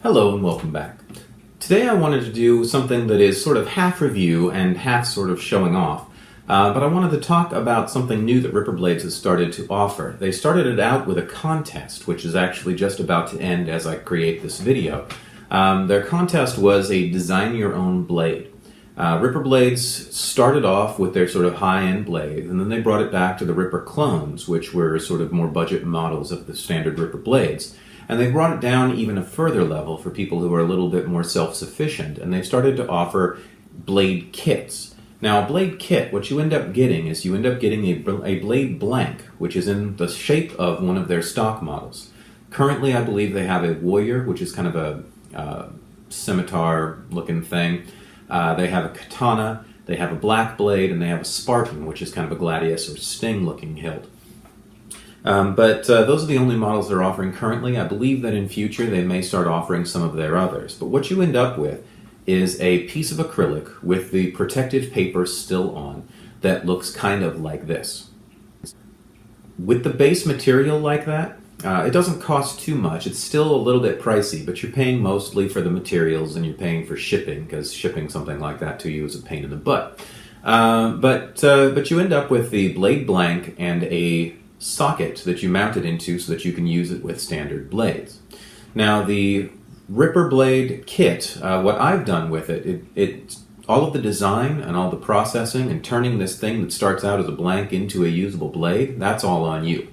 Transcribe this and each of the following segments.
Hello and welcome back. Today I wanted to do something that is sort of half review and half sort of showing off. But I wanted to talk about something new that Ripper Blades has started to offer. They started it out with a contest, which is actually just about to end as I create this video. Their contest was a design your own blade. Ripper Blades started off with their sort of high-end blade, and then they brought it back to the Ripper clones, which were sort of more budget models of the standard Ripper Blades. And they brought it down even a further level for people who are a little bit more self-sufficient, and they started to offer blade kits. Now, a blade kit, what you end up getting is you end up getting a blade blank, which is in the shape of one of their stock models. Currently, I believe they have a warrior, which is kind of a scimitar-looking thing. They have a katana, they have a black blade, and they have a Spartan, which is kind of a gladius or sting-looking hilt. But those are the only models they're offering currently. I believe that in future they may start offering some of their others. But what you end up with is a piece of acrylic with the protective paper still on that looks kind of like this. With the base material like that, it doesn't cost too much. It's still a little bit pricey, but you're paying mostly for the materials and you're paying for shipping, because shipping something like that to you is a pain in the butt. But you end up with the blade blank and a socket that you mount it into so that you can use it with standard blades. Now, the Ripper Blade kit, what I've done with it, all of the design and all the processing and turning this thing that starts out as a blank into a usable blade, that's all on you.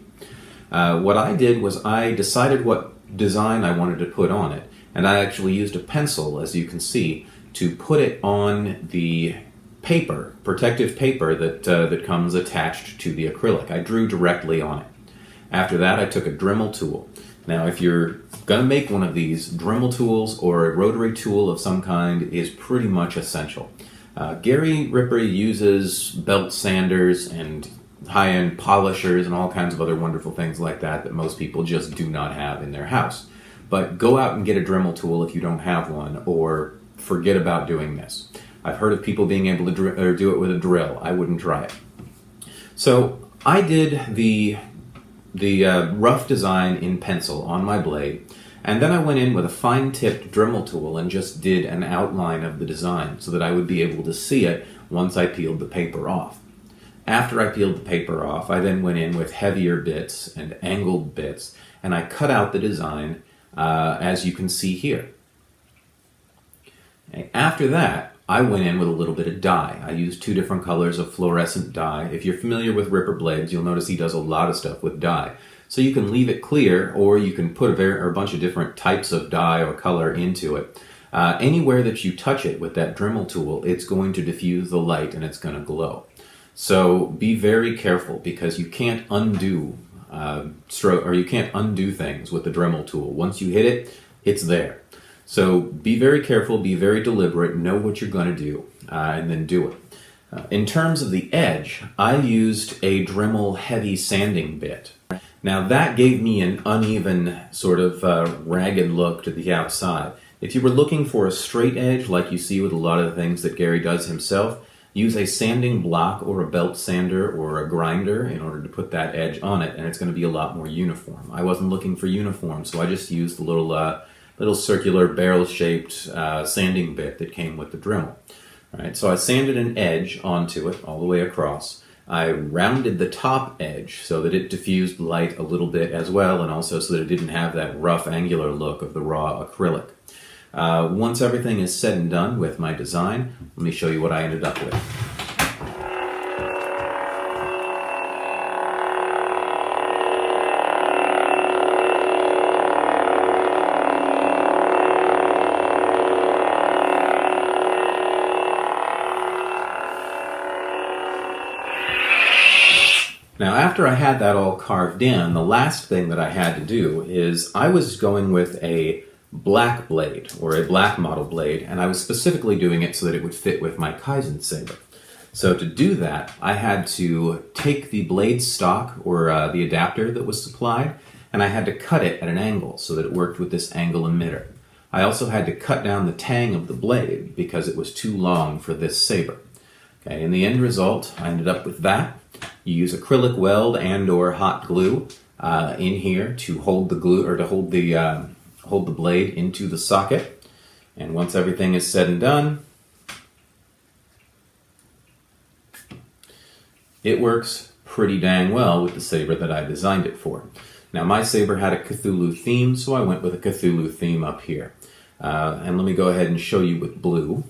What I did was I decided what design I wanted to put on it, and I actually used a pencil, as you can see, to put it on the paper, protective paper that comes attached to the acrylic. I drew directly on it. After that, I took a Dremel tool. Now, if you're going to make one of these, Dremel tools or a rotary tool of some kind is pretty much essential. Gary Ripper uses belt sanders and high-end polishers and all kinds of other wonderful things like that most people just do not have in their house. But go out and get a Dremel tool if you don't have one, or forget about doing this. I've heard of people being able to do it with a drill. I wouldn't try it. So I did the rough design in pencil on my blade, and then I went in with a fine-tipped Dremel tool and just did an outline of the design so that I would be able to see it once I peeled the paper off. After I peeled the paper off, I then went in with heavier bits and angled bits, and I cut out the design as you can see here. After that, I went in with a little bit of dye. I used two different colors of fluorescent dye. If you're familiar with Ripper Blades, you'll notice he does a lot of stuff with dye. So you can leave it clear, or you can put a bunch of different types of dye or color into it. Anywhere that you touch it with that Dremel tool, it's going to diffuse the light and it's going to glow. So be very careful, because you can't undo you can't undo things with the Dremel tool. Once you hit it, it's there. So be very careful, be very deliberate, know what you're going to do, and then do it. In terms of the edge, I used a Dremel heavy sanding bit. Now that gave me an uneven sort of ragged look to the outside. If you were looking for a straight edge like you see with a lot of the things that Gary does himself, use a sanding block or a belt sander or a grinder in order to put that edge on it, and it's going to be a lot more uniform. I wasn't looking for uniform, so I just used the little circular barrel-shaped sanding bit that came with the Dremel. All right, so I sanded an edge onto it all the way across. I rounded the top edge so that it diffused light a little bit as well, and also so that it didn't have that rough angular look of the raw acrylic. Once everything is said and done with my design, let me show you what I ended up with. Now, after I had that all carved in, the last thing that I had to do is I was going with a black blade, or a black model blade, and I was specifically doing it so that it would fit with my Kaizen saber. So to do that, I had to take the blade stock, or the adapter that was supplied, and I had to cut it at an angle so that it worked with this angle emitter. I also had to cut down the tang of the blade because it was too long for this saber. Okay, in the end result, I ended up with that. You use acrylic weld and or hot glue in here to hold the glue, or to hold hold the blade into the socket, and once everything is said and done, it works pretty dang well with the saber that I designed it for. Now my saber had a Cthulhu theme, so I went with a Cthulhu theme up here. And let me go ahead and show you with blue.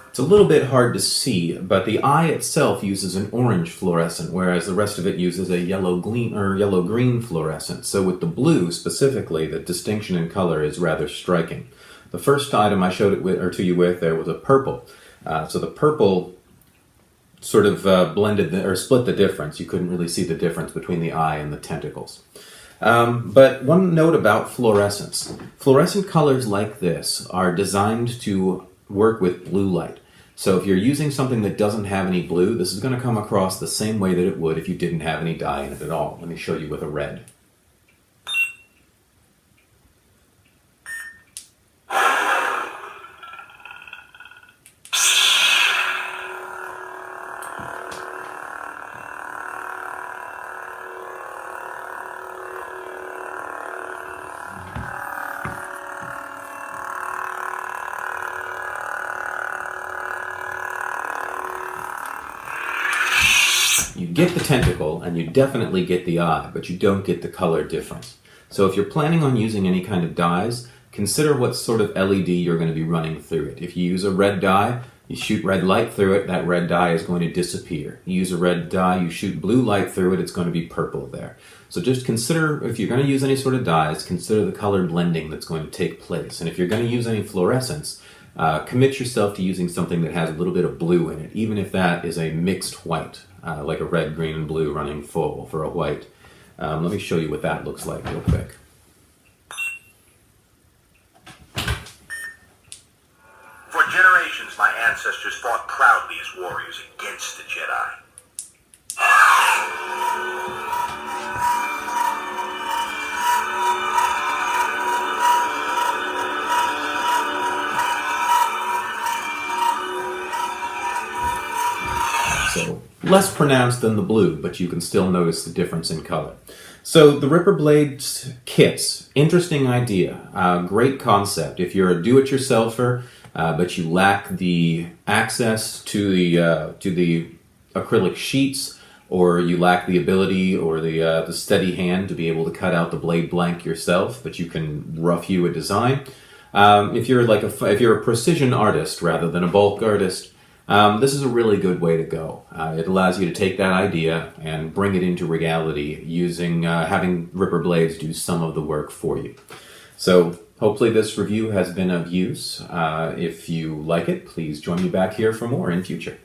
It's a little bit hard to see, but the eye itself uses an orange fluorescent, whereas the rest of it uses a yellow-green fluorescent. So with the blue specifically, the distinction in color is rather striking. The first item I showed it to you with there was a purple. So the purple sort of split the difference. You couldn't really see the difference between the eye and the tentacles. But one note about fluorescence. Fluorescent colors like this are designed to work with blue light. So if you're using something that doesn't have any blue, this is going to come across the same way that it would if you didn't have any dye in it at all. Let me show you with a red. You get the tentacle, and you definitely get the eye, but you don't get the color difference. So if you're planning on using any kind of dyes, consider what sort of LED you're going to be running through it. If you use a red dye, you shoot red light through it, that red dye is going to disappear. You use a red dye, you shoot blue light through it, it's going to be purple there. So just consider, if you're going to use any sort of dyes, consider the color blending that's going to take place. And if you're going to use any fluorescence, commit yourself to using something that has a little bit of blue in it, even if that is a mixed white. Like a red, green, and blue running full for a white. Let me show you what that looks like real quick. For generations, my ancestors fought proudly as warriors against the Jedi. So, less pronounced than the blue, but you can still notice the difference in color. So the Ripper Blades kits, interesting idea, great concept. If you're a do-it-yourselfer, but you lack the access to the acrylic sheets, or you lack the ability or the steady hand to be able to cut out the blade blank yourself, but you can rough hew a design. If you're a precision artist rather than a bulk artist, this is a really good way to go. It allows you to take that idea and bring it into reality using having Ripper Blades do some of the work for you. So hopefully this review has been of use. If you like it, please join me back here for more in future.